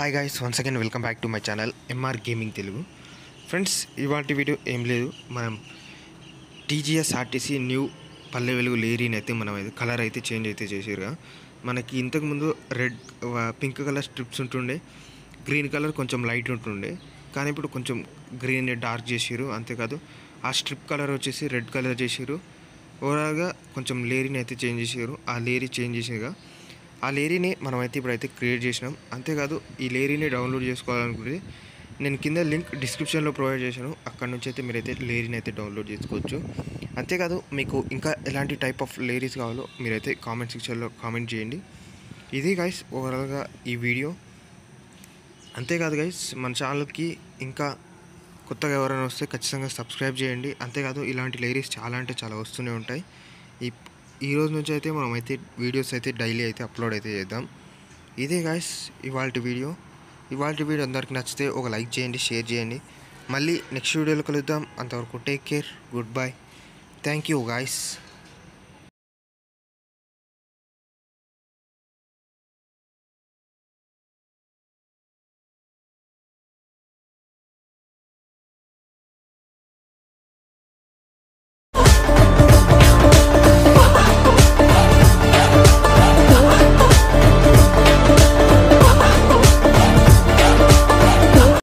Hi guys, once again welcome back to my channel MR gaming Telugu. Friends, ఇవాళ video ఏం లేదు, మనం TGS RTC new Palle Velugu లేరీని అయితే మనం అయితే కలర్ అయితే చేంజ్ అయితే చేసారుగా. మనకి ఇంతకుముందు రెడ్ పింక్ కలర్ స్ట్రిప్స్ ఉంటుండే, గ్రీన్ కలర్ కొంచెం లైట్ ఉంటుండే, కానీ ఇప్పుడు కొంచెం గ్రీన్ డార్క్ చేసారు. అంతేకాదు ఆ స్ట్రిప్ కలర్ వచ్చేసి రెడ్ కలర్ చేసారు. ఓవరాల్గా కొంచెం లేరీని అయితే చేంజ్ చేసారు. ఆ లేరీ చేంజ్ చేసారుగా, ఆ లేరీని మనమైతే ఇప్పుడైతే క్రియేట్ చేసినాం. అంతేకాదు ఈ లేరీని డౌన్లోడ్ చేసుకోవాలనుకుంటే నేను కింద లింక్ డిస్క్రిప్షన్లో ప్రొవైడ్ చేశాను, అక్కడ నుంచి అయితే మీరైతే లేరీని అయితే డౌన్లోడ్ చేసుకోవచ్చు. అంతేకాదు మీకు ఇంకా ఎలాంటి టైప్ ఆఫ్ లేరీస్ కావాలో మీరైతే కామెంట్ సెక్షన్లో కామెంట్ చేయండి. ఇది గైస్ ఓవరాల్గా ఈ వీడియో. అంతేకాదు గైస్, మన ఛానల్కి ఇంకా కొత్తగా ఎవరైనా వస్తే ఖచ్చితంగా సబ్స్క్రైబ్ చేయండి. అంతేకాదు ఇలాంటి లేరీస్ చాలా అంటే చాలా వస్తూనే ఉంటాయి. ఈ రోజు నుంచి అయితే మనమైతే వీడియోస్ అయితే డైలీ అయితే అప్లోడ్ అయితే చేద్దాం. ఇదే గాయస్ ఇవాల్టి వీడియో అందరికి నచ్చితే ఒక లైక్ చేయండి, షేర్ చేయండి. మళ్ళీ నెక్స్ట్ వీడియోలో కలుద్దాం. అంతవరకు take care, good bye, thank you guys.